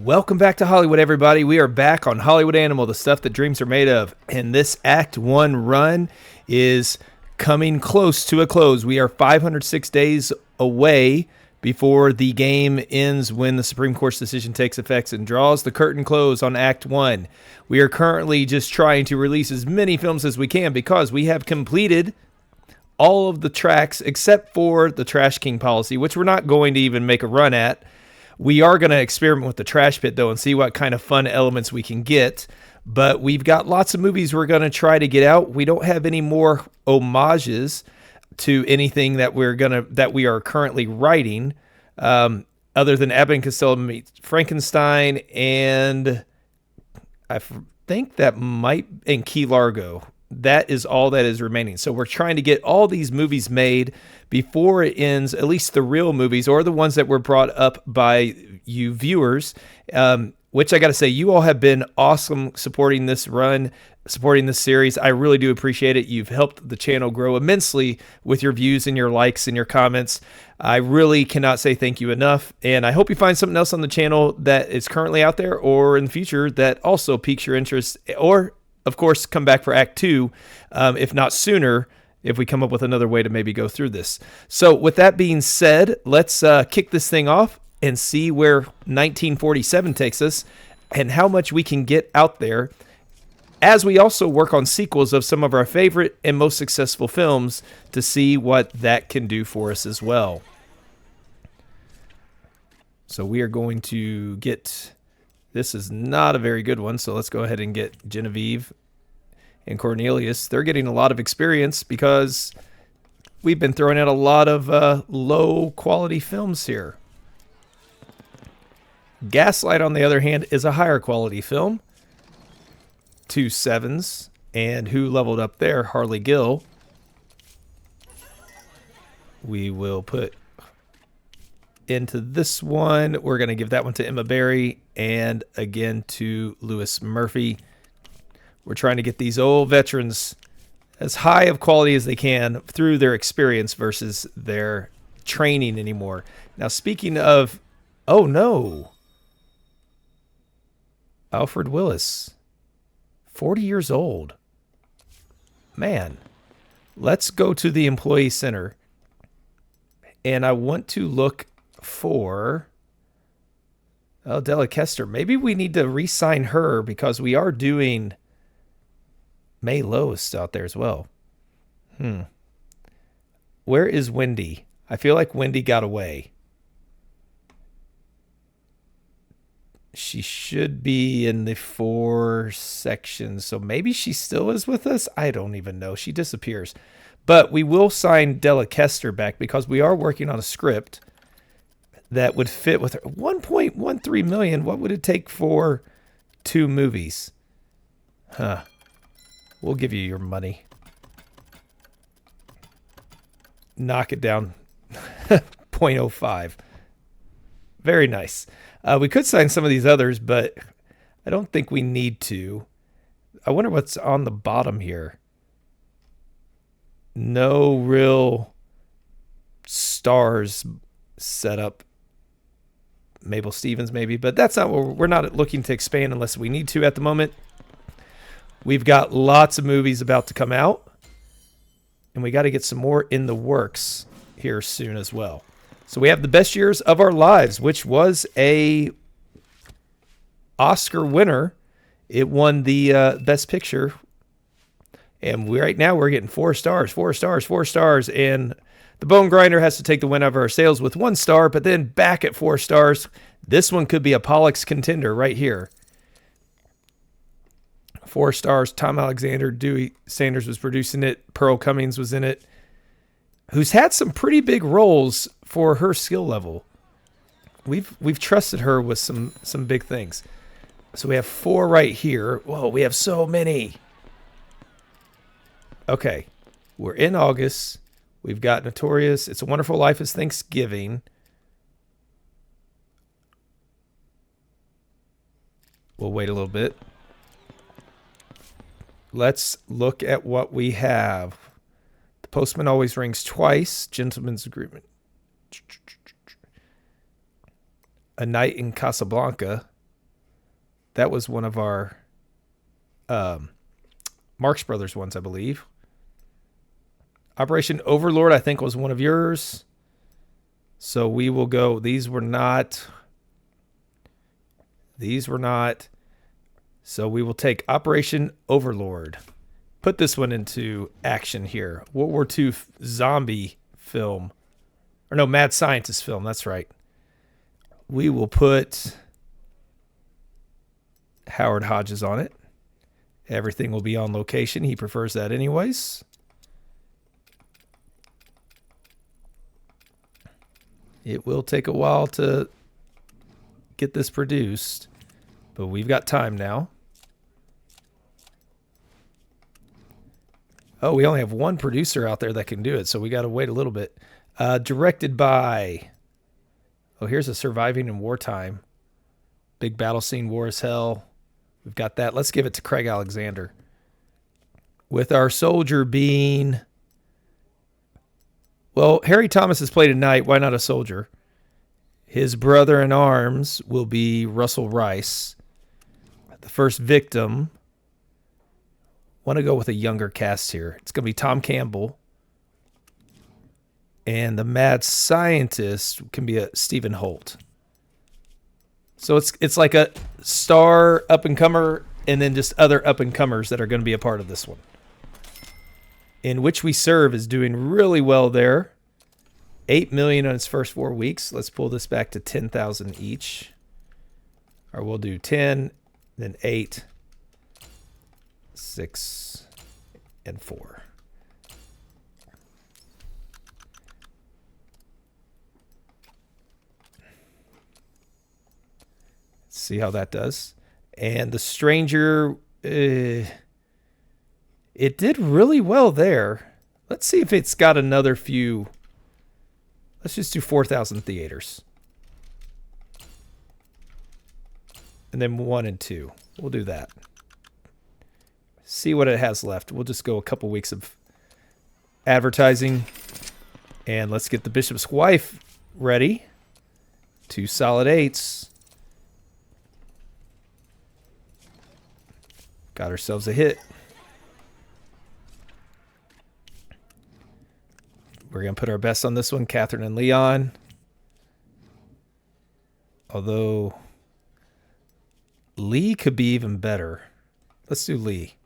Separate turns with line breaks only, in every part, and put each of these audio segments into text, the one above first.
Welcome back to Hollywood, everybody. We are back on Hollywood Animal, the stuff that dreams are made of. And this Act 1 run is coming close to a close. We are 506 days away before the game ends when the Supreme Court's decision takes effect and draws the curtain close on Act 1. We are currently just trying to release as many films as we can because we have completed all of the tracks except for the Trash King policy, which we're not going to even make a run at. We are going to experiment with the trash pit, though, and see what kind of fun elements we can get. But we've got lots of movies we're going to try to get out. We don't have any more homages to anything that we are currently writing, other than Abbott and Costello meets Frankenstein, and I think that and Key Largo. That is all that is remaining. So we're trying to get all these movies made before it ends, at least the real movies or the ones that were brought up by you viewers, which I got to say, you all have been awesome supporting this run, supporting this series. I really do appreciate it. You've helped the channel grow immensely with your views and your likes and your comments. I really cannot say thank you enough. And I hope you find something else on the channel that is currently out there or in the future that also piques your interest, or of course, come back for Act 2, if not sooner, if we come up with another way to maybe go through this. So with that being said, let's kick this thing off and see where 1947 takes us and how much we can get out there as we also work on sequels of some of our favorite and most successful films to see what that can do for us as well. So we are going to get... This is not a very good one, so let's go ahead and get Genevieve and Cornelius. They're getting a lot of experience because we've been throwing out a lot of low-quality films here. Gaslight, on the other hand, is a higher-quality film. 2 7s. And who leveled up there? Harley Gill. We will put into this one. We're going to give that one to Emma Berry and again to Lewis Murphy. We're trying to get these old veterans as high of quality as they can through their experience versus their training anymore. Now, speaking of, oh no, Alfred Willis, 40 years old. Man, let's go to the Employee Center. And I want to look for Della Kester. Maybe we need to re-sign her because we are doing May Lois out there as well. Where is Wendy? I feel like Wendy got away. She should be in the 4 sections, so maybe she still is with us. I don't even know. She disappears. But we will sign Della Kester back because we are working on a script that would fit with her. 1.13 million. What would it take for 2 movies? We'll give you your money. Knock it down. 0.05. Very nice. We could sign some of these others, but I don't think we need to. I wonder what's on the bottom here. No real stars set up. Mabel Stevens maybe, but that's not what we're not looking to expand unless we need to at the moment. We've got lots of movies about to come out, and we got to get some more in the works here soon as well. So we have The Best Years of Our Lives, which was a Oscar winner. It won the Best Picture, and right now we're getting 4 stars, 4 stars, 4 stars, and The Bone Grinder has to take the win over our sales with 1 star, but then back at 4 stars. This one could be a Pollux contender right here. 4 stars. Tom Alexander, Dewey Sanders was producing it. Pearl Cummings was in it, who's had some pretty big roles for her skill level. We've trusted her with some big things. So we have 4 right here. Whoa, we have so many. Okay, we're in August. We've got Notorious. It's a Wonderful Life is Thanksgiving. We'll wait a little bit. Let's look at what we have. The Postman Always Rings Twice. Gentleman's Agreement. A Night in Casablanca. That was one of our Marx Brothers ones, I believe. Operation Overlord, I think, was one of yours. So we will go. These were not. So we will take Operation Overlord. Put this one into action here. World War II zombie film. Or no, mad scientist film. That's right. We will put Howard Hodges on it. Everything will be on location. He prefers that anyways. It will take a while to get this produced, but we've got time now. Oh, we only have one producer out there that can do it, so we got to wait a little bit. Directed by... Oh, here's a Surviving in Wartime. Big battle scene, war as hell. We've got that. Let's give it to Craig Alexander. With our soldier being... Well, Harry Thomas has played a knight. Why not a soldier? His brother in arms will be Russell Rice. The first victim. Want to go with a younger cast here. It's going to be Tom Campbell. And the mad scientist can be a Stephen Holt. So it's like a star up-and-comer and then just other up-and-comers that are going to be a part of this one. In Which We Serve is doing really well there. 8 million on its first 4 weeks. Let's pull this back to 10,000 each. Or we'll do 10, then 8, 6, and 4. Let's see how that does. And The Stranger... It did really well there. Let's see if it's got another few. Let's just do 4,000 theaters. And then 1 and 2. We'll do that. See what it has left. We'll just go a couple weeks of advertising. And let's get The Bishop's Wife ready. 2 solid 8s. Got ourselves a hit. We're going to put our best on this one, Catherine and Leon. Although Lee could be even better. Let's do Lee.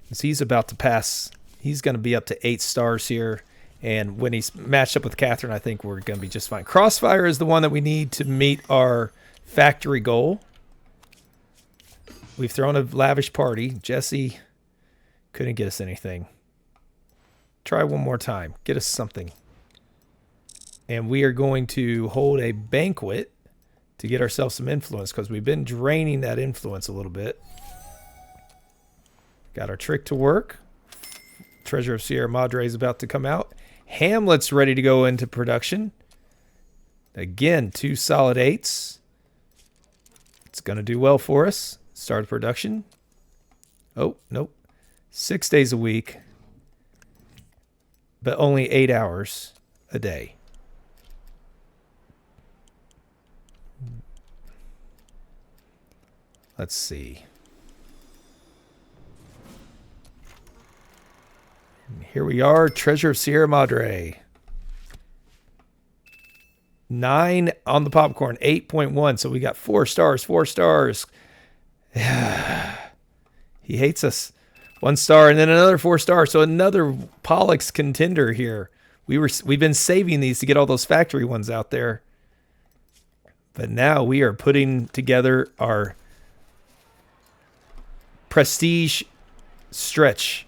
Because he's about to pass. He's going to be up to 8 stars here. And when he's matched up with Catherine, I think we're going to be just fine. Crossfire is the one that we need to meet our factory goal. We've thrown a lavish party. Jesse couldn't get us anything. Try one more time. Get us something. And we are going to hold a banquet to get ourselves some influence because we've been draining that influence a little bit. Got our trick to work. Treasure of Sierra Madre is about to come out. Hamlet's ready to go into production. Again, 2 solid 8s. It's going to do well for us. Start production. Oh, nope. 6 days a week. But only 8 hours a day. Let's see. Here we are, Treasure of Sierra Madre. 9 on the popcorn, 8.1. So we got 4 stars, 4 stars. He hates us. 1 star and then another 4 stars. So another Pollux contender here. We've been saving these to get all those factory ones out there. But now we are putting together our prestige stretch.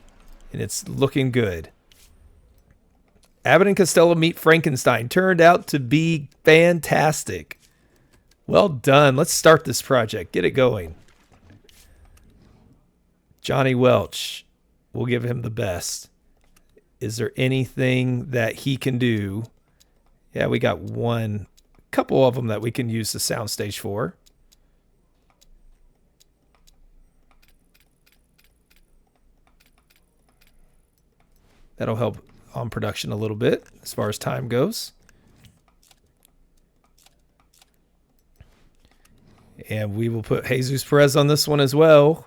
And it's looking good. Abbott and Costello Meet Frankenstein turned out to be fantastic. Well done. Let's start this project. Get it going. Johnny Welch, we'll give him the best. Is there anything that he can do? Yeah, we got one, couple of them that we can use the soundstage for. That'll help on production a little bit as far as time goes. And we will put Jesus Perez on this one as well.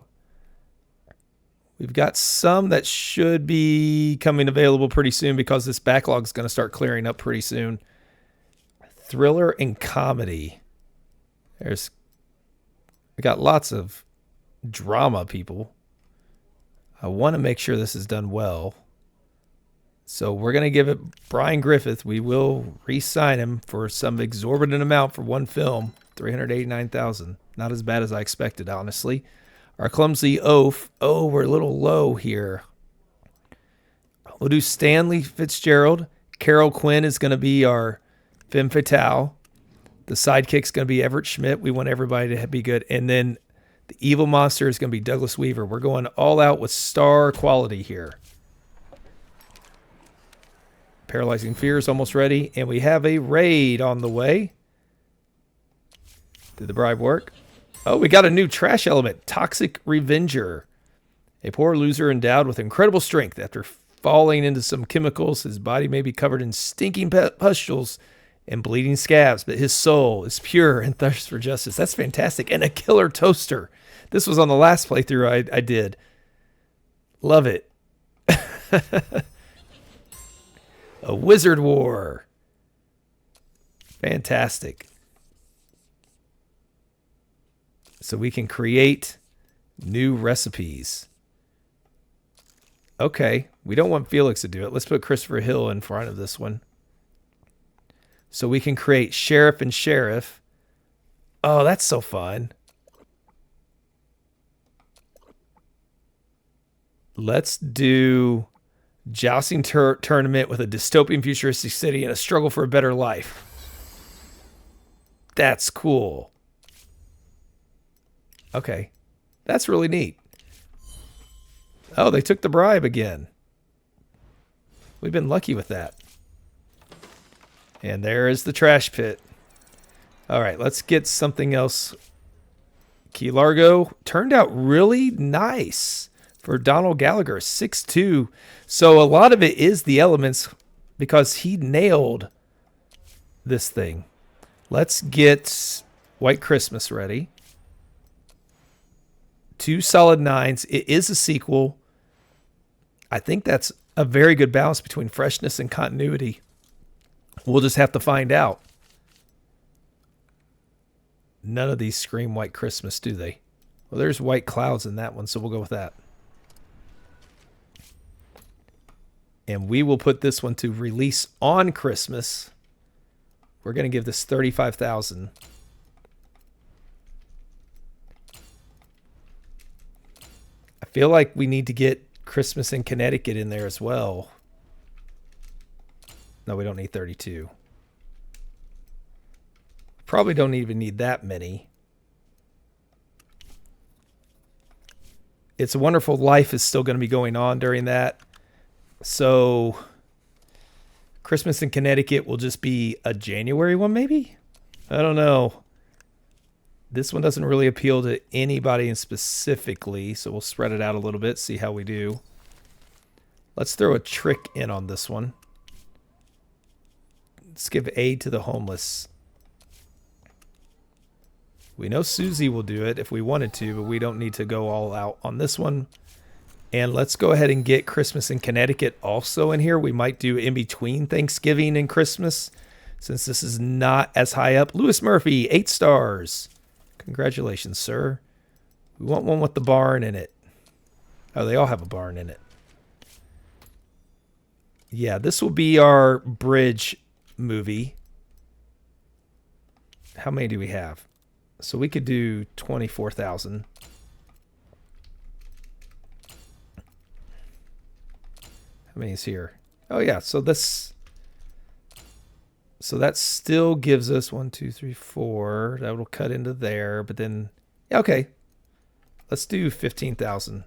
We've got some that should be coming available pretty soon because this backlog is going to start clearing up pretty soon. Thriller and comedy. We got lots of drama, people. I want to make sure this is done well. So we're going to give it Brian Griffith. We will re-sign him for some exorbitant amount for one film, $389,000. Not as bad as I expected, honestly. Our clumsy oaf. Oh, we're a little low here. We'll do Stanley Fitzgerald. Carol Quinn is going to be our femme fatale. The sidekick's going to be Everett Schmidt. We want everybody to be good. And then the evil monster is going to be Douglas Weaver. We're going all out with star quality here. Paralyzing Fear is almost ready. And we have a raid on the way. Did the bribe work? Oh, we got a new trash element. Toxic Revenger. A poor loser endowed with incredible strength. After falling into some chemicals, his body may be covered in stinking pustules and bleeding scabs, but his soul is pure and thirsts for justice. That's fantastic. And a killer toaster. This was on the last playthrough I did. Love it. A Wizard War. Fantastic. So we can create new recipes. Okay, we don't want Felix to do it. Let's put Christopher Hill in front of this one. So we can create Sheriff and Sheriff. Oh, that's so fun. Let's do Jousting Tournament with a dystopian futuristic city and a struggle for a better life. That's cool. Okay, that's really neat. Oh, they took the bribe again. We've been lucky with that. And there is the trash pit. All right, let's get something else. Key Largo turned out really nice for Donald Gallagher, 6'2". So a lot of it is the elements because he nailed this thing. Let's get White Christmas ready. 2 solid 9s. It is a sequel. I think that's a very good balance between freshness and continuity. We'll just have to find out. None of these scream White Christmas, do they? Well, there's white clouds in that one, so we'll go with that. And we will put this one to release on Christmas. We're going to give this $35,000. I feel like we need to get Christmas in Connecticut in there as well. No, we don't need 32. Probably don't even need that many. It's a Wonderful Life is still going to be going on during that. So Christmas in Connecticut will just be a January one, maybe? I don't know. This one doesn't really appeal to anybody specifically, so we'll spread it out a little bit, see how we do. Let's throw a trick in on this one. Let's give aid to the homeless. We know Susie will do it if we wanted to, but we don't need to go all out on this one. And let's go ahead and get Christmas in Connecticut also in here. We might do in between Thanksgiving and Christmas, since this is not as high up. Lewis Murphy, 8 stars. Congratulations, sir. We want one with the barn in it. Oh, they all have a barn in it. Yeah, this will be our bridge movie. How many do we have? So we could do 24,000. How many is here? Oh yeah, so this, so that still gives us 1, 2, 3, 4. That will cut into there, but then yeah, okay. Let's do 15,000.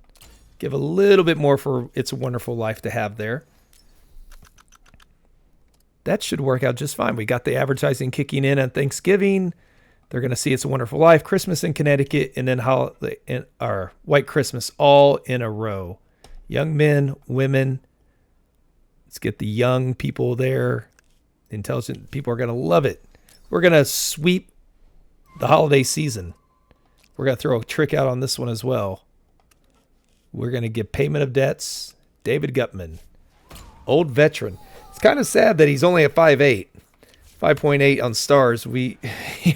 Give a little bit more for It's a Wonderful Life to have there. That should work out just fine. We got the advertising kicking in on Thanksgiving. They're going to see It's a Wonderful Life, Christmas in Connecticut, and then our White Christmas all in a row. Young men, women. Let's get the young people there. The intelligent people are going to love it. We're going to sweep the holiday season. We're going to throw a trick out on this one as well. We're going to give payment of debts. David Gutman. Old veteran. It's kind of sad that he's only a 5.8. 5.8 on stars. We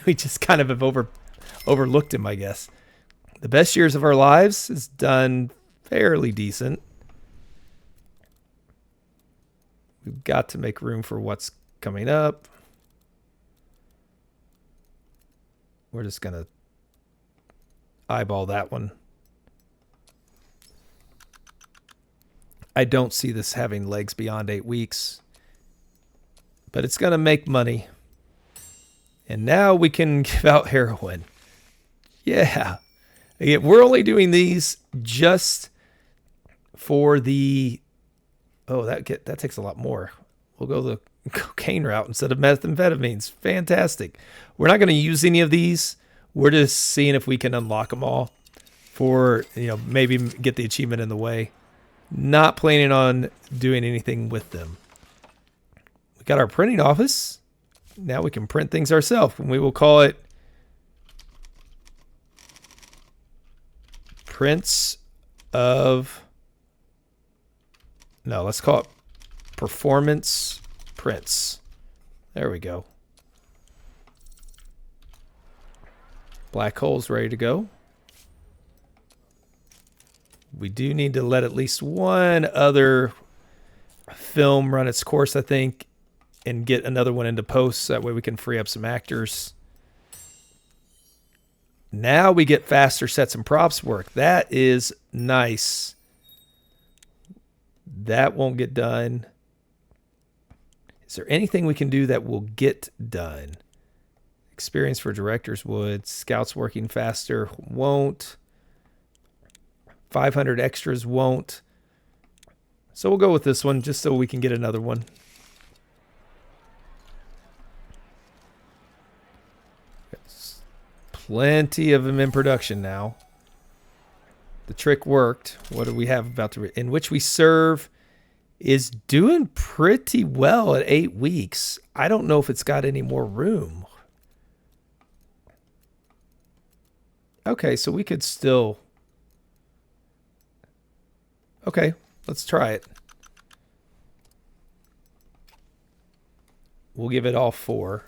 just kind of have overlooked him, I guess. The best years of our lives is done fairly decent. We've got to make room for what's coming up. We're just going to eyeball that one. I don't see this having legs beyond 8 weeks. But it's going to make money. And now we can give out heroin. Yeah. Again, we're only doing these just for the... Oh, that takes a lot more. We'll go the cocaine route instead of methamphetamines. Fantastic. We're not going to use any of these. We're just seeing if we can unlock them all for, maybe get the achievement in the way. Not planning on doing anything with them. We got our printing office. Now we can print things ourselves, and we will call it Prints of... No, let's call it Performance Prints. There we go. Black hole's ready to go. We do need to let at least one other film run its course, I think, and get another one into post. That way we can free up some actors. Now we get faster sets and props work. That is nice. That won't get done. Is there anything we can do that will get done? Experience for directors would. Scouts working faster won't. 500 extras won't. So we'll go with this one just so we can get another one. Plenty of them in production now. The trick worked. What do we have about to... In which we serve is doing pretty well at 8 weeks. I don't know if it's got any more room. Okay, so we could still... Okay, let's try it. We'll give it all 4.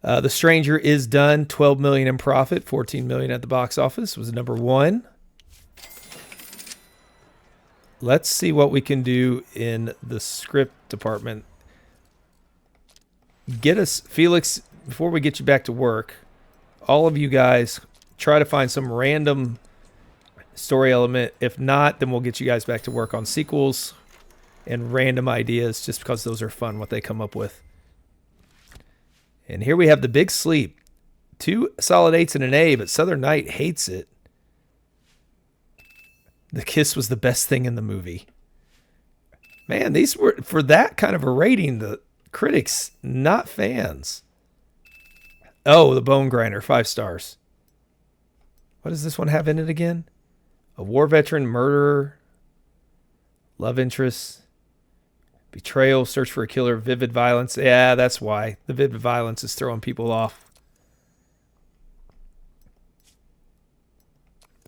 The Stranger is done. 12 million in profit, 14 million at the box office. Was number 1. Let's see what we can do in the script department. Get us, Felix, before we get you back to work, all of you guys try to find some random story element. If not, then we'll get you guys back to work on sequels and random ideas, just because those are fun, what they come up with. And here we have The Big Sleep. 2 solid 8s and an A, but Southern Night hates it. The kiss was the best thing in the movie. Man, these were, for that kind of a rating, the critics, not fans. Oh, The Bone Grinder, 5 stars. What does this one have in it again? A war veteran, murderer, love interest, betrayal, search for a killer, vivid violence. Yeah, that's why. The vivid violence is throwing people off.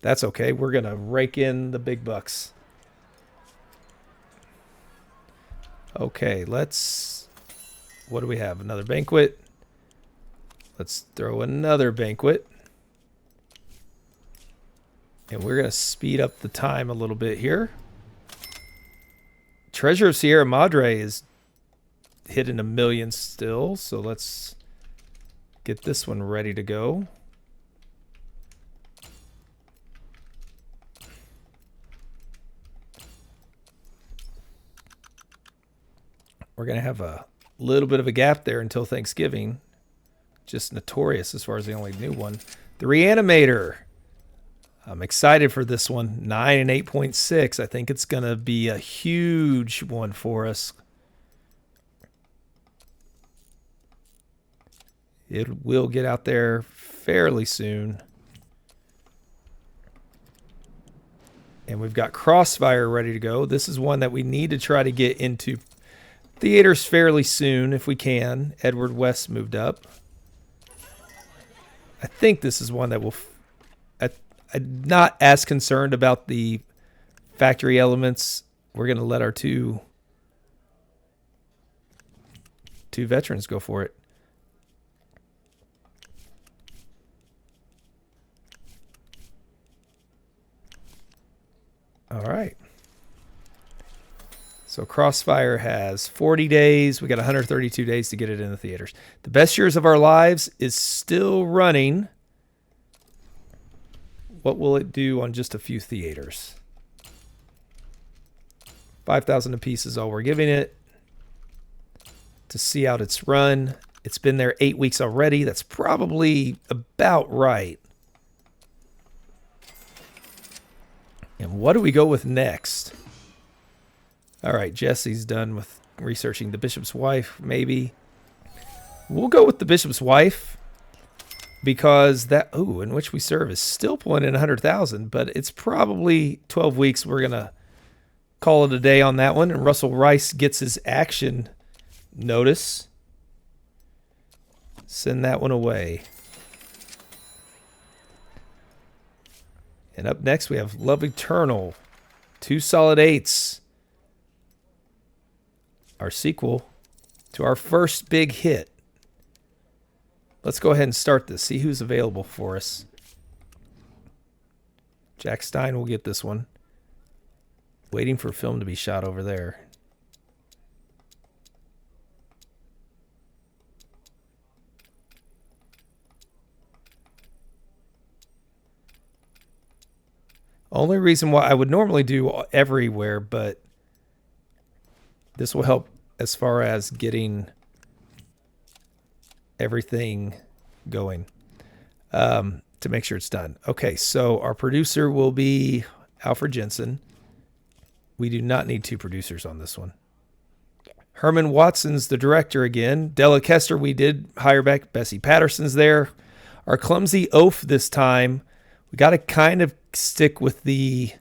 That's okay. We're going to rake in the big bucks. Okay, let's... What do we have? Another banquet. Let's throw another banquet. And we're going to speed up the time a little bit here. Treasure of Sierra Madre is hitting 1 million still. So let's get this one ready to go. We're going to have a little bit of a gap there until Thanksgiving. Just notorious as far as the only new one. The Reanimator. I'm excited for this one. 9 and 8.6. I think it's going to be a huge one for us. It will get out there fairly soon. And we've got Crossfire ready to go. This is one that we need to try to get into theaters fairly soon if we can. Edward West moved up. I think this is one that will... I'm not as concerned about the factory elements. We're going to let our two veterans go for it. All right. So Crossfire has 40 days. We got 132 days to get it in the theaters. The Best Years of Our Lives is still running. What will it do on just a few theaters? 5,000 apiece is all we're giving it to see out its run. It's been there 8 weeks already. That's probably about right. And what do we go with next? All right, Jesse's done with researching The Bishop's Wife, maybe. We'll go with The Bishop's Wife because that, In Which We Serve is still pulling in 100,000, but it's probably 12 weeks. We're going to call it a day on that one. And Russell Rice gets his action notice. Send that one away. And up next, we have Love Eternal. 2 solid 8s. Our sequel to our first big hit. Let's go ahead and start this. See who's available for us. Jack Stein will get this one. Waiting for film to be shot over there. Only reason why I would normally do everywhere, but this will help as far as getting everything going to make sure it's done. Okay, so our producer will be Alfred Jensen. We do not need 2 producers on this one. Herman Watson's the director again. Della Kester, we did hire back. Bessie Patterson's there. Our clumsy oaf this time. We got to kind of stick with the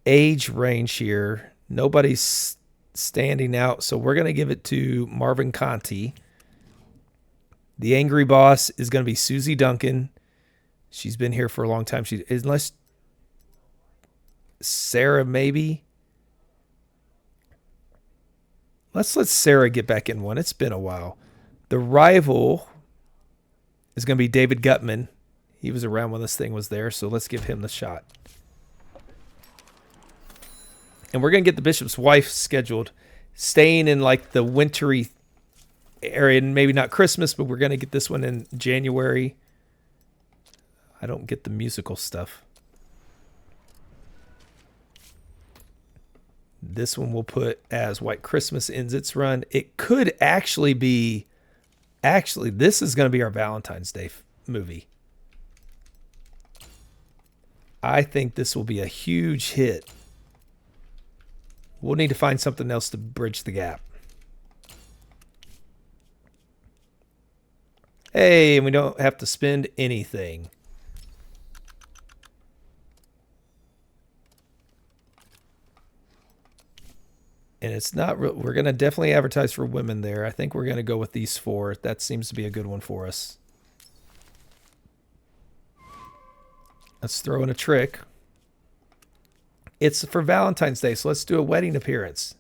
age range here. Nobody's standing out, so we're going to give it to Marvin Conti. The angry boss is going to be Susie Duncan. She's been here for a long time. Unless Sarah, maybe. Let's let Sarah get back in one. It's been a while. The rival is going to be David Gutman. He was around when this thing was there, so let's give him the shot. And we're going to get The Bishop's Wife scheduled, staying in like the wintry area, and maybe not Christmas, but we're going to get this one in January. I don't get the musical stuff. This one we'll put as White Christmas ends its run. It could actually be, this is going to be our Valentine's Day movie. I think this will be a huge hit. We'll need to find something else to bridge the gap. Hey, and we don't have to spend anything. And it's not real. We're going to definitely advertise for women there. I think we're going to go with these 4. That seems to be a good one for us. Let's throw in a trick. It's for Valentine's Day, so let's do a wedding appearance.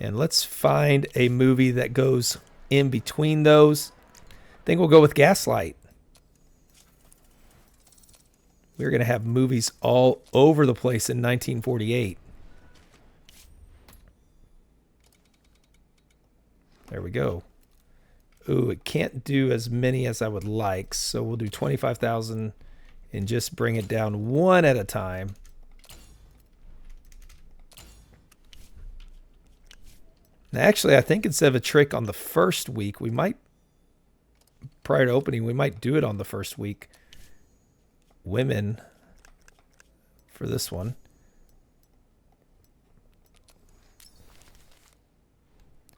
And let's find a movie that goes in between those. I think we'll go with Gaslight. We're going to have movies all over the place in 1948. There we go. Ooh, it can't do as many as I would like, so we'll do 25,000 and just bring it down one at a time. Now, actually, I think instead of a trick on the first week, we might, prior to opening, we might do it on the first week. Women for this one.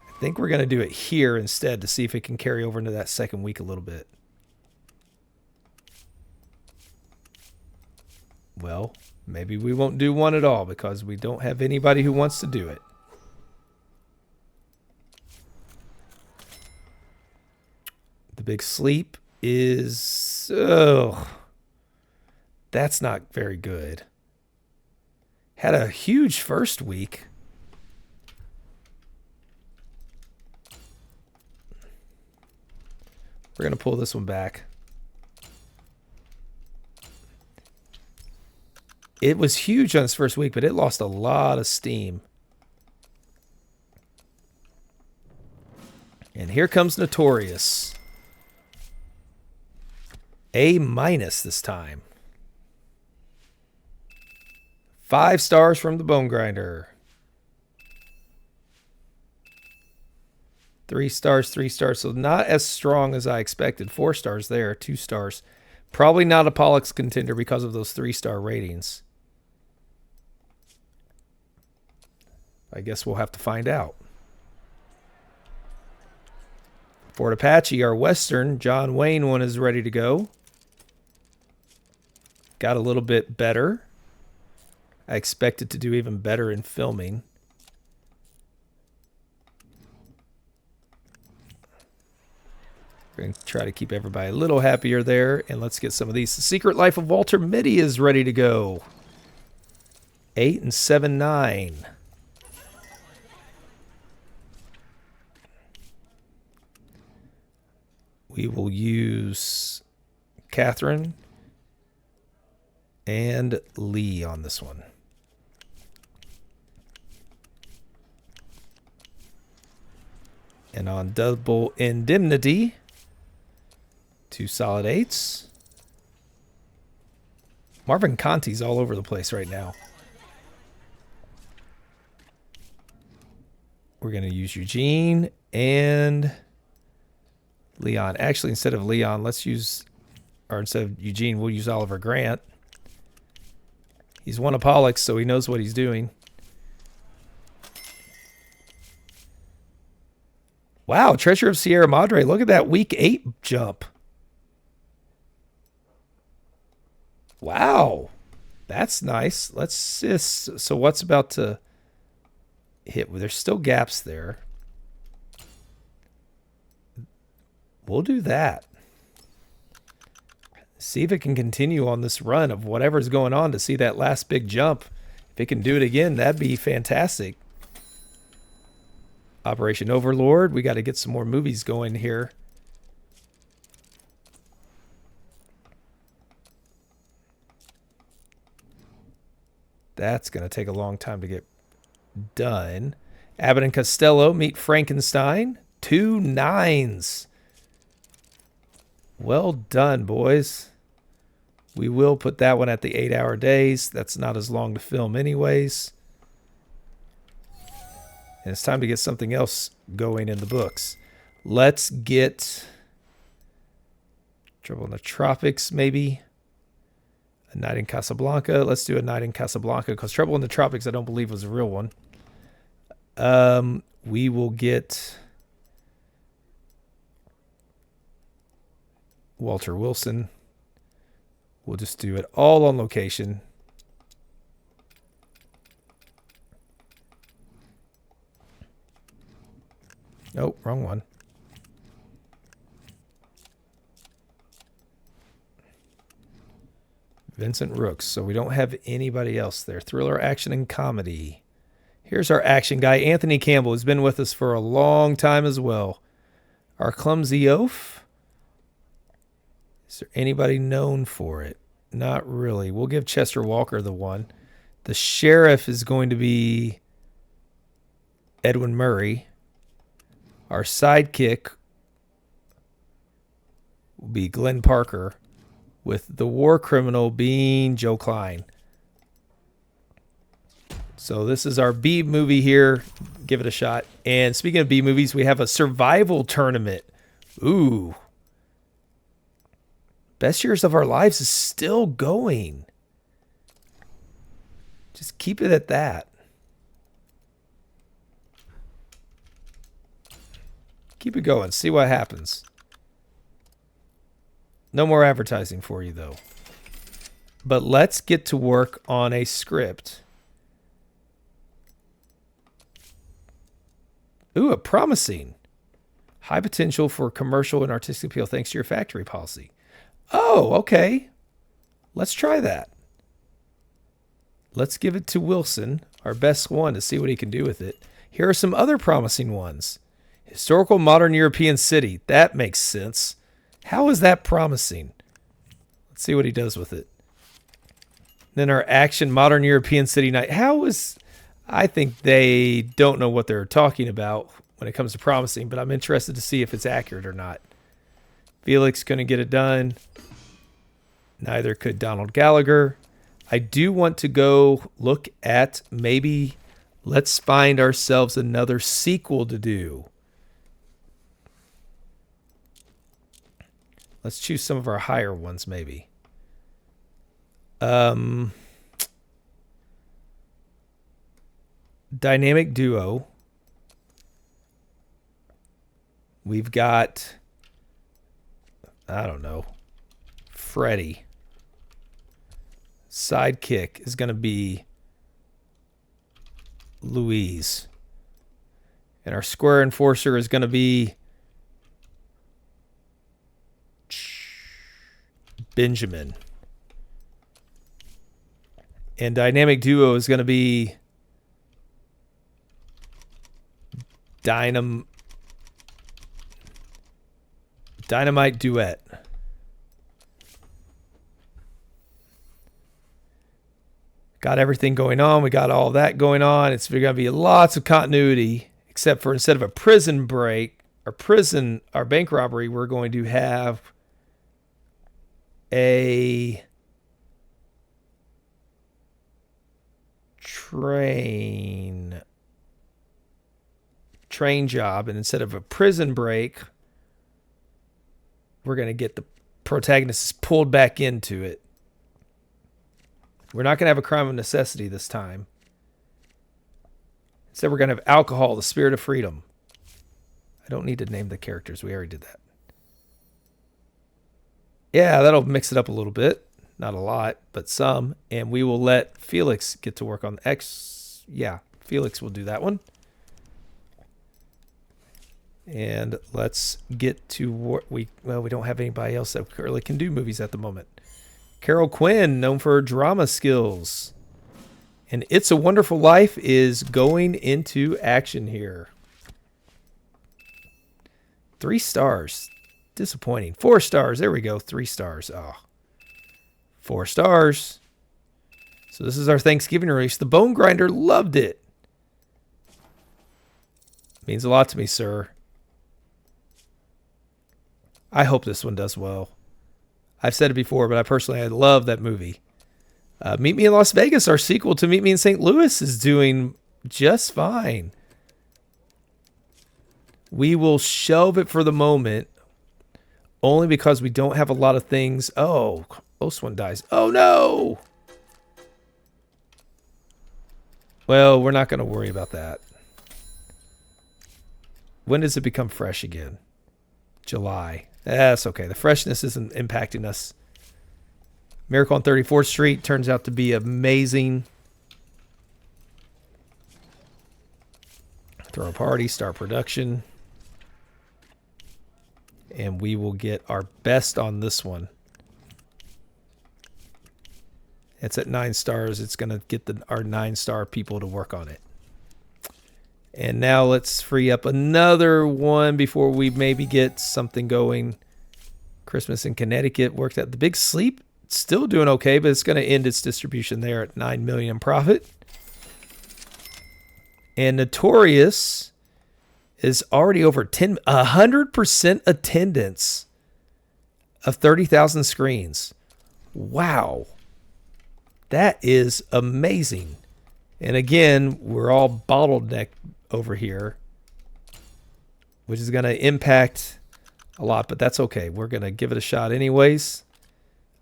I think we're going to do it here instead to see if it can carry over into that second week a little bit. Well, maybe we won't do one at all because we don't have anybody who wants to do it. The Big Sleep is... Oh, that's not very good. Had a huge first week. We're going to pull this one back. It was huge on its first week, but it lost a lot of steam. And here comes Notorious. A- this time. 5 stars from the Bone Grinder. 3 stars, 3 stars. So not as strong as I expected. 4 stars there, 2 stars. Probably not a Pollux contender because of those 3-star ratings. I guess we'll have to find out. Fort Apache, our Western, John Wayne one is ready to go. Got a little bit better. I expected to do even better in filming. We're going to try to keep everybody a little happier there. And let's get some of these. The Secret Life of Walter Mitty is ready to go. 8 and 7, 9. We will use Catherine and Lee on this one. And on Double Indemnity, 2 solid 8s. Marvin Conti's all over the place right now. We're going to use Eugene and Leon. Actually, instead of Leon, let's use, or instead of Eugene, we'll use Oliver Grant. He's won a Pollux, so he knows what he's doing. Wow, Treasure of Sierra Madre. Look at that week 8 jump. Wow. That's nice. Let's just, so what's about to hit? There's still gaps there. We'll do that. See if it can continue on this run of whatever's going on to see that last big jump. If it can do it again, that'd be fantastic. Operation Overlord. We got to get some more movies going here. That's going to take a long time to get done. Abbott and Costello meet Frankenstein. 2 9s. Well done, boys. We will put that one at the 8-hour days. That's not as long to film anyways. And it's time to get something else going in the books. Let's get Trouble in the Tropics, maybe. A Night in Casablanca. Let's do A Night in Casablanca, because Trouble in the Tropics I don't believe was a real one. We will get Walter Wilson. We'll just do it all on location. Nope, wrong one. Vincent Rooks. So we don't have anybody else there. Thriller, action, and comedy. Here's our action guy, Anthony Campbell, who's been with us for a long time as well. Our Clumsy Oaf. Is there anybody known for it? Not really. We'll give Chester Walker the one. The sheriff is going to be Edwin Murray. Our sidekick will be Glenn Parker, with the war criminal being Joe Klein. So this is our B movie here. Give it a shot. And speaking of B movies, we have a survival tournament. Ooh. Best Years of Our Lives is still going. Just keep it at that. Keep it going. See what happens. No more advertising for you, though. But let's get to work on a script. Ooh, a promising. High potential for commercial and artistic appeal thanks to your factory policy. Oh, okay. Let's try that. Let's give it to Wilson, our best one, to see what he can do with it. Here are some other promising ones. Historical modern European city. That makes sense. How is that promising? Let's see what he does with it. Then our action modern European city night. I think they don't know what they're talking about when it comes to promising, but I'm interested to see if it's accurate or not. Felix couldn't get it done. Neither could Donald Gallagher. I do want to go look at maybe let's find ourselves another sequel to do. Let's choose some of our higher ones maybe. Dynamic duo. We've got, I don't know, Freddy. Sidekick is going to be Louise. And our square enforcer is going to be Benjamin. And dynamic duo is going to be Dynamite duet. Got everything going on. We got all that going on. It's going to be lots of continuity, except for instead of a prison break, our bank robbery, we're going to have a train job. And instead of a prison break, we're going to get the protagonists pulled back into it. We're not going to have a crime of necessity this time. Instead, we're going to have alcohol, the spirit of freedom. I don't need to name the characters. We already did that. Yeah, that'll mix it up a little bit. Not a lot, but some. And we will let Felix get to work on X. Yeah, Felix will do that one. And let's get to what we don't have anybody else that really can do movies at the moment. Carol Quinn, known for her drama skills. And It's a Wonderful Life is going into action here. 3 stars. Disappointing. 4 stars. There we go. 3 stars. Oh. 4 stars. So this is our Thanksgiving release. The Bone Grinder loved it. Means a lot to me, sir. I hope this one does well. I've said it before, but I love that movie. Meet Me in Las Vegas, our sequel to Meet Me in St. Louis, is doing just fine. We will shelve it for the moment, only because we don't have a lot of things. Oh, this one dies. Oh, no! Well, we're not going to worry about that. When does it become fresh again? July. That's okay. The freshness isn't impacting us. Miracle on 34th Street turns out to be amazing. Throw a party, start production. And we will get our best on this one. It's at 9 stars. It's going to get our 9-star people to work on it. And now let's free up another one before we maybe get something going. Christmas in Connecticut worked out. The Big Sleep, still doing okay, but it's going to end its distribution there at $9 million profit. And Notorious is already over 100% attendance of 30,000 screens. Wow. That is amazing. And again, we're all bottlenecked over here, which is going to impact a lot, but that's okay. We're going to give it a shot anyways.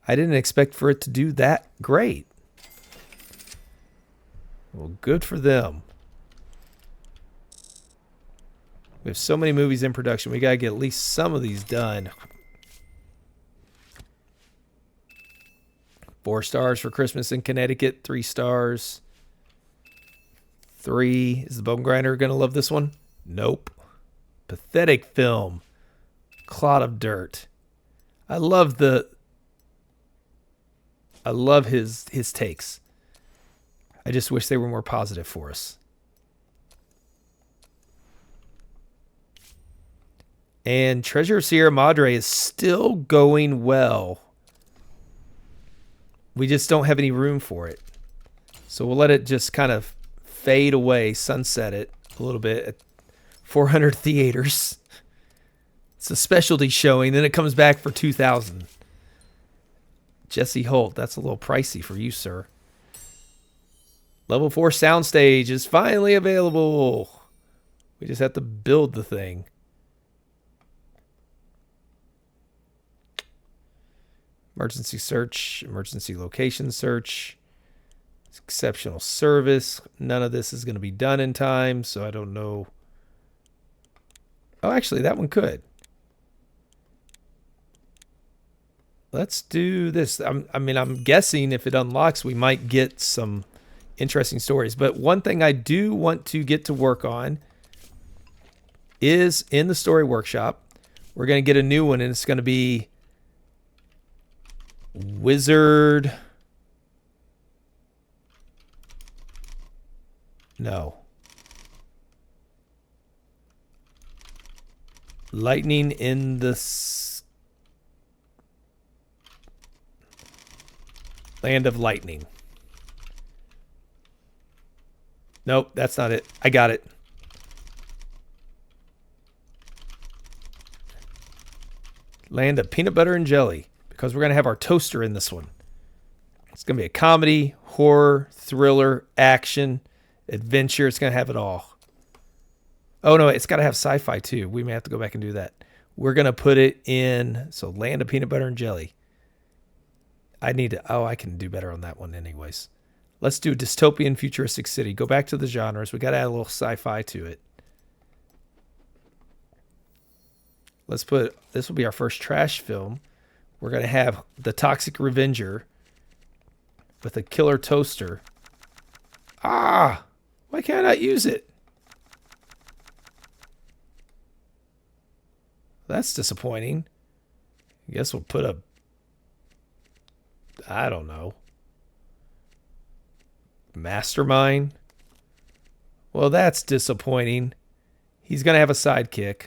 I didn't expect for it to do that great. Well, good for them. We have so many movies in production. We got to get at least some of these done. 4 stars for Christmas in Connecticut. 3 stars. 3. Is the Bone Grinder going to love this one? Nope. Pathetic film. Clod of dirt. I love his takes. I just wish they were more positive for us. And Treasure of Sierra Madre is still going well. We just don't have any room for it. So we'll let it just kind of fade away, sunset it a little bit at 400 theaters. It's a specialty showing. Then it comes back for 2,000. Jesse Holt, that's a little pricey for you, sir. Level 4 soundstage is finally available. We just have to build the thing. Emergency search, emergency location search, exceptional service. None of this is going to be done in time, so I don't know. Oh, actually, that one could. Let's do this. I'm guessing if it unlocks, we might get some interesting stories. But one thing I do want to get to work on is in the story workshop. We're going to get a new one, and it's going to be Wizard. No. Lightning in the Land of Lightning. Nope, that's not it. I got it. Land of Peanut Butter and Jelly. Because we're going to have our toaster in this one. It's going to be a comedy, horror, thriller, action, adventure. It's going to have it all. Oh, no, it's got to have sci-fi, too. We may have to go back and do that. We're going to put it in, so Land of Peanut Butter and Jelly. I can do better on that one anyways. Let's do dystopian futuristic city. Go back to the genres. We got to add a little sci-fi to it. This will be our first trash film. We're going to have the Toxic Revenger with a killer toaster. Why can't I not use it? That's disappointing. I guess we'll put I don't know. Mastermind. Well, that's disappointing. He's going to have a sidekick.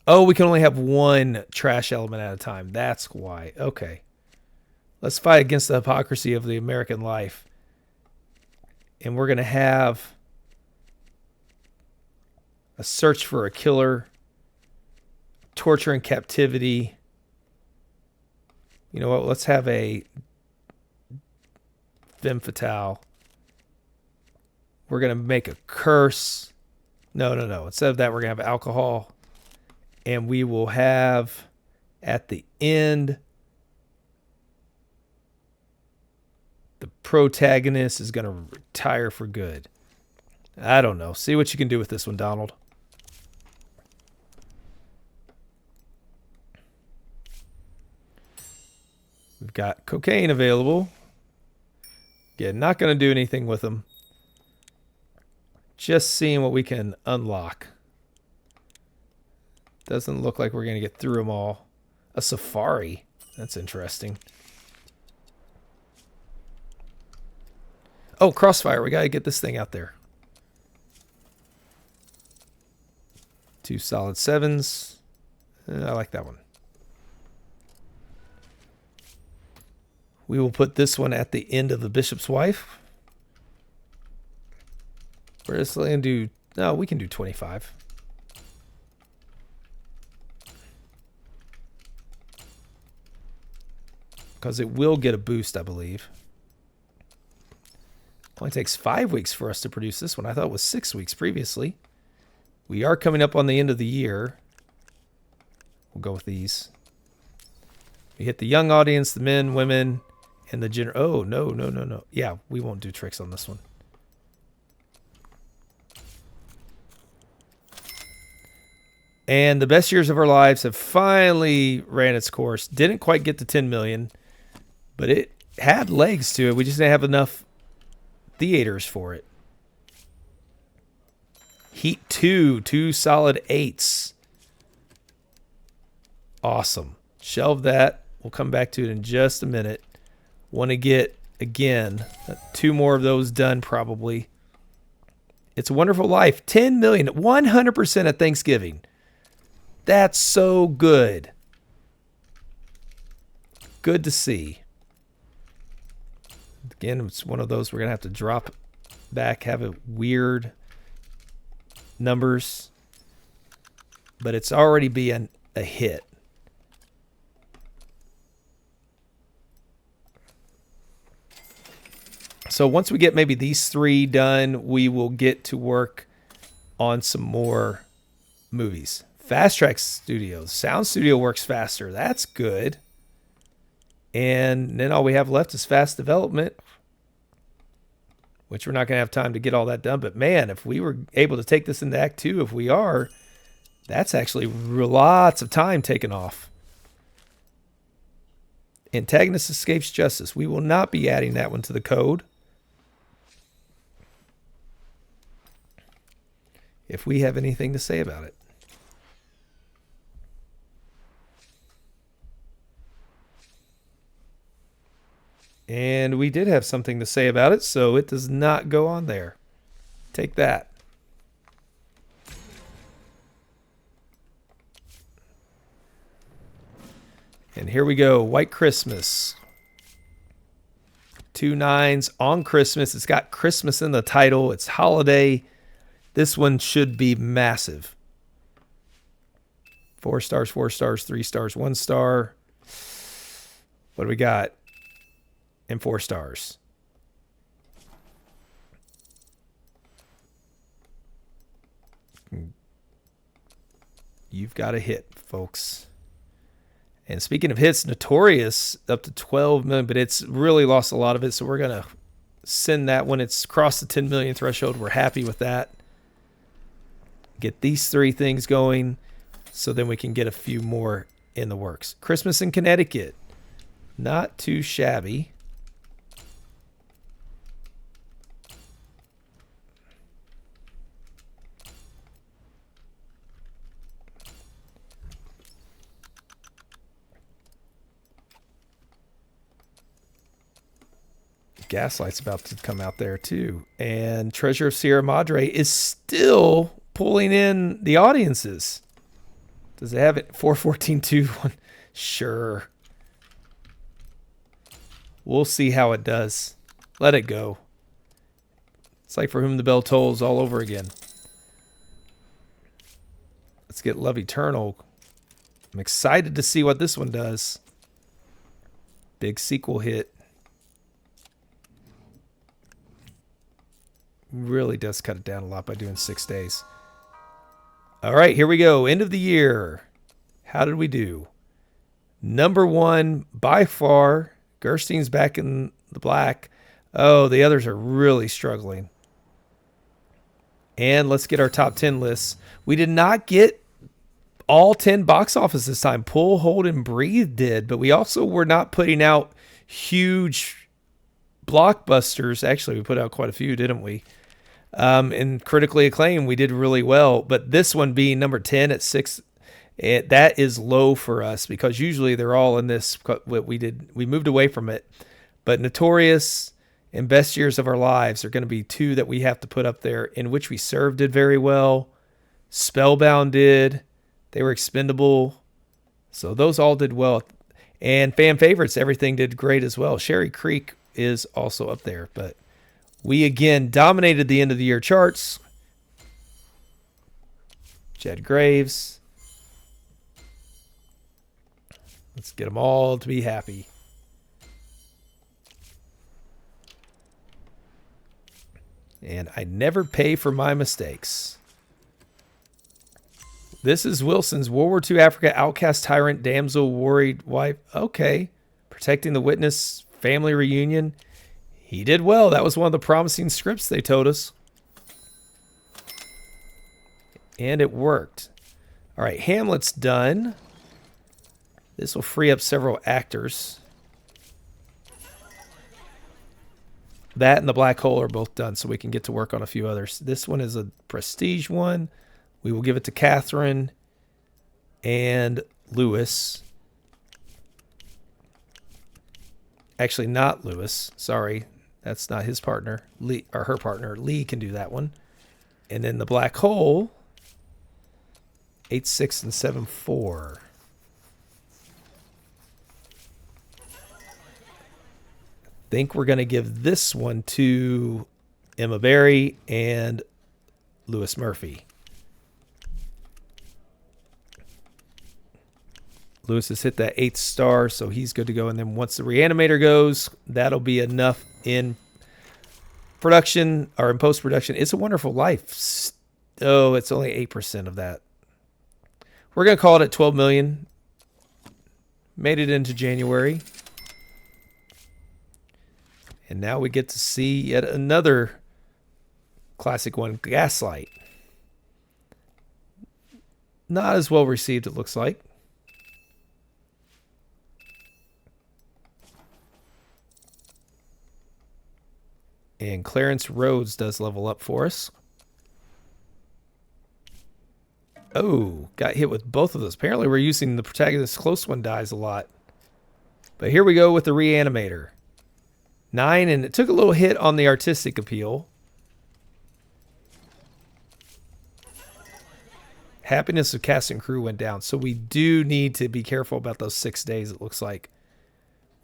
Oh, we can only have one trash element at a time. That's why. Okay. Let's fight against the hypocrisy of the American life. And we're going to have a search for a killer, torture and captivity. You know what? Let's have a femme fatale. We're going to make a curse. No. Instead of that, we're going to have alcohol. And we will have, at the end, the protagonist is going to retire for good. I don't know. See what you can do with this one, Donald. We've got cocaine available. Again, not going to do anything with them. Just seeing what we can unlock. Doesn't look like we're going to get through them all. A safari. That's interesting. Oh, Crossfire. We got to get this thing out there. 2 solid 7s. I like that one. We will put this one at the end of the Bishop's Wife. We're just going to do... No, we can do 25. Because it will get a boost, I believe. Only takes 5 weeks for us to produce this one. I thought it was 6 weeks previously. We are coming up on the end of the year. We'll go with these. We hit the young audience, the men, women, and the Oh, no. Yeah, we won't do tricks on this one. And the best years of our lives have finally ran its course. Didn't quite get to 10 million. But it had legs to it. We just didn't have enough theaters for it. Heat 2, 2 solid 8s. Awesome. Shelve that. We'll come back to it in just a minute. Want to get, again, 2 more of those done probably. It's a Wonderful Life. 10 million. 100% at Thanksgiving. That's so good. Good to see. Again, it's one of those we're going to have to drop back, have it weird numbers. But it's already being a hit. So once we get maybe these 3 done, we will get to work on some more movies. Fast Track Studios. Sound Studio works faster. That's good. And then all we have left is Fast Development, which we're not going to have time to get all that done. But man, if we were able to take this into Act 2, if we are, that's actually lots of time taken off. Antagonist Escapes Justice. We will not be adding that one to the code. If we have anything to say about it. And we did have something to say about it, so it does not go on there. Take that. And here we go. White Christmas. 2 9s on Christmas. It's got Christmas in the title. It's holiday. This one should be massive. 4 stars, 4 stars, 3 stars, 1 star. What do we got? And 4 stars. You've got a hit, folks. And speaking of hits, Notorious up to 12 million, but it's really lost a lot of it. So we're going to send that when it's crossed the 10 million threshold. We're happy with that. Get these 3 things going so then we can get a few more in the works. Christmas in Connecticut. Not too shabby. Gaslight's about to come out there too. And Treasure of Sierra Madre is still pulling in the audiences. Does it have it? 414.2? Sure. We'll see how it does. Let it go. It's like For Whom the Bell Tolls all over again. Let's get Love Eternal. I'm excited to see what this one does. Big sequel hit. Really does cut it down a lot by doing 6 days. All right, here we go. End of the year. How did we do? Number 1 by far. Gerstein's Back in the Black. Oh, the others are really struggling. And let's get our top 10 lists. We did not get all 10 box office this time. Pull, Hold, and Breathe did, but we also were not putting out huge blockbusters. Actually, we put out quite a few, didn't we? And critically acclaimed, we did really well. But this one being number 10 at 6, that is low for us because usually they're all in this. We moved away from it. But Notorious and Best Years of Our Lives are going to be 2 that we have to put up there. In Which We Serve did very well. Spellbound did. They were expendable. So those all did well. And fan favorites, everything did great as well. Sherry Creek is also up there, but we again dominated the end of the year charts. Jed Graves. Let's get them all to be happy. And I never pay for my mistakes. This is Wilson's World War II Africa Outcast Tyrant Damsel Worried Wife. Okay. Protecting the Witness Family Reunion. He did well. That was one of the promising scripts they told us. And it worked. All right, Hamlet's done. This will free up several actors. That and the black hole are both done, so we can get to work on a few others. This one is a prestige one. We will give it to Catherine and Lewis. Actually, not Lewis. Sorry, that's not his partner. Lee, or her partner. Lee can do that one. And then the black hole, 8, 6, and 7, 4. Think we're going to give this one to Emma Berry and Lewis Murphy. Lewis has hit that 8th star, so he's good to go. And then once the reanimator goes, that'll be enough in production or in post-production. It's a Wonderful Life. Oh, it's only 8% of that. We're going to call it at 12 million. Made it into January. And now we get to see yet another classic one, Gaslight. Not as well received, it looks like. And Clarence Rhodes does level up for us. Oh, got hit with both of those. Apparently we're using the protagonist. Close one dies a lot. But here we go with the Reanimator. 9, and it took a little hit on the artistic appeal. Happiness of cast and crew went down. So we do need to be careful about those 6 days, it looks like.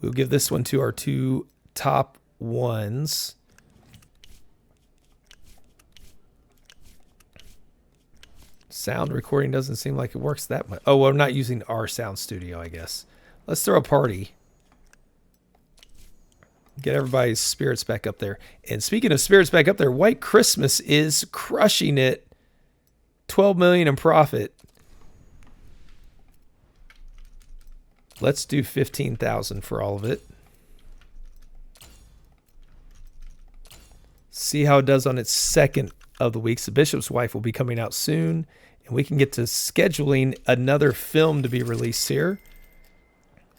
We'll give this one to our 2 top ones. Sound recording doesn't seem like it works that much. Oh, well, I'm not using our sound studio, I guess. Let's throw a party. Get everybody's spirits back up there. And speaking of spirits back up there, White Christmas is crushing it. 12 million in profit. Let's do 15,000 for all of it. See how it does on its second of the weeks. The Bishop's Wife will be coming out soon, and we can get to scheduling another film to be released here.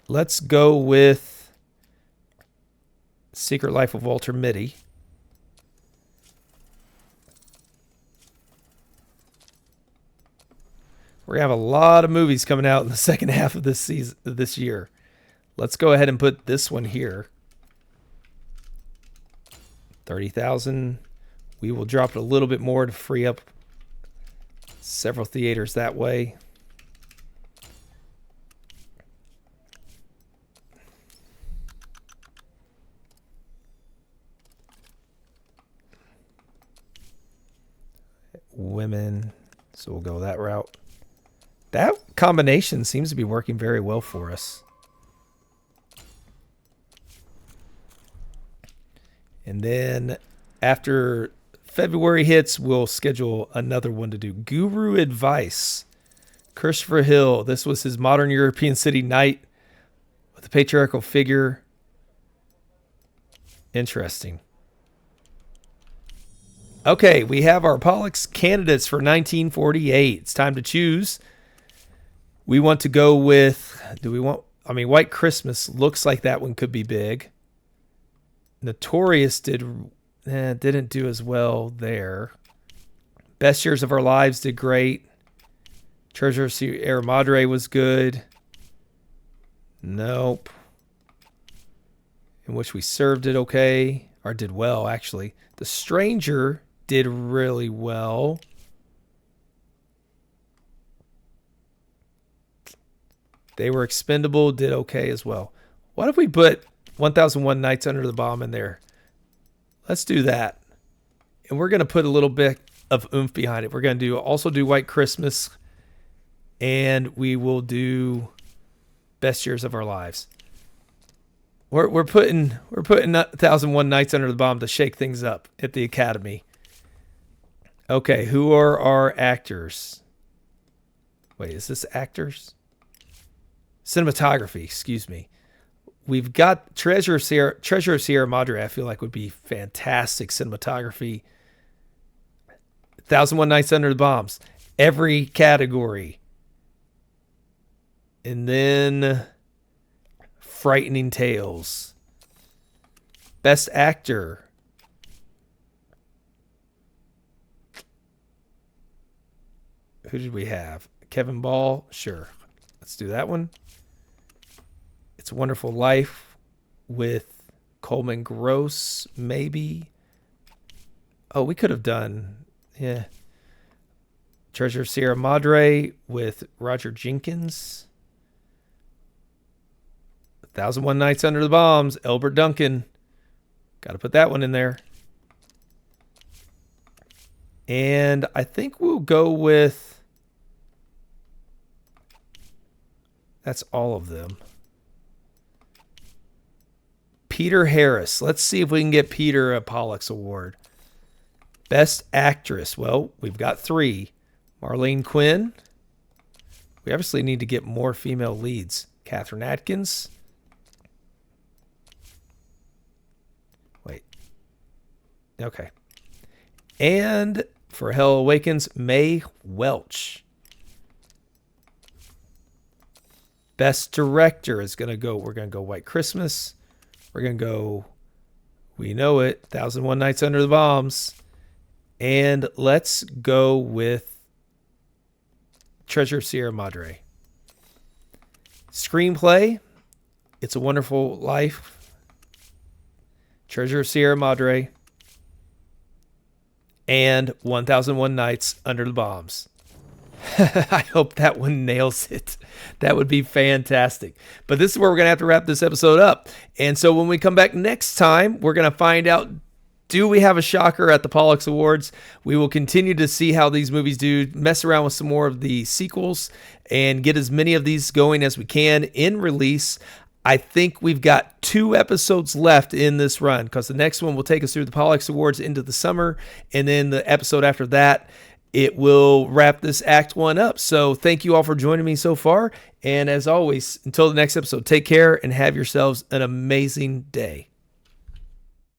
Let's go with Secret Life of Walter Mitty. We're going to have a lot of movies coming out in the second half of this year. Let's go ahead and put this one here. 30,000. We will drop it a little bit more to free up several theaters that way. Women, so we'll go that route. That combination seems to be working very well for us. And then after February hits, we'll schedule another one to do. Guru Advice. Christopher Hill. This was his modern European city night with a patriarchal figure. Interesting. Okay, we have our Pollux candidates for 1948. It's time to choose. We want to go with, White Christmas looks like that one could be big. Notorious didn't do as well there. Best Years of Our Lives did great. Treasure of Sierra Madre was good. Nope. In which we served it okay, or did well actually. The Stranger did really well. They Were Expendable did okay as well. What if we put 1001 Nights Under the Bomb in there? Let's do that. And we're going to put a little bit of oomph behind it. We're going to also do White Christmas, and we will do Best Years of Our Lives. We're putting 1001 Nights Under the Bomb to shake things up at the Academy. Okay, who are our actors? Wait, is this actors? Cinematography, excuse me. We've got Treasure of Sierra Madre, I feel like would be fantastic cinematography. 1001 Nights Under the Bombs. Every category. And then Frightening Tales. Best Actor. Who did we have? Kevin Ball. Sure. Let's do that one. It's a Wonderful Life with Coleman Gross, maybe. Oh, we could have done, yeah. Treasure of Sierra Madre with Roger Jenkins. 1001 Nights Under the Bombs, Elbert Duncan. Got to put that one in there. And I think we'll go with, that's all of them. Peter Harris. Let's see if we can get Peter a Pollux Award. Best Actress. Well, we've got 3. Marlene Quinn. We obviously need to get more female leads. Catherine Atkins. Wait. Okay. And for Hell Awakens, Mae Welch. Best Director is going to go, we're going to go White Christmas. We're going to go, we know it, 1001 Nights Under the Bombs. And let's go with Treasure of Sierra Madre. Screenplay, It's a Wonderful Life, Treasure of Sierra Madre, and 1001 Nights Under the Bombs. I hope that one nails it. That would be fantastic. But this is where we're going to have to wrap this episode up. And so when we come back next time, we're going to find out, do we have a shocker at the Pollux Awards? We will continue to see how these movies do, mess around with some more of the sequels, and get as many of these going as we can in release. I think we've got 2 episodes left in this run, because the next one will take us through the Pollux Awards into the summer, and then the episode after that, it will wrap this Act 1 up. So thank you all for joining me so far. And as always, until the next episode, take care and have yourselves an amazing day.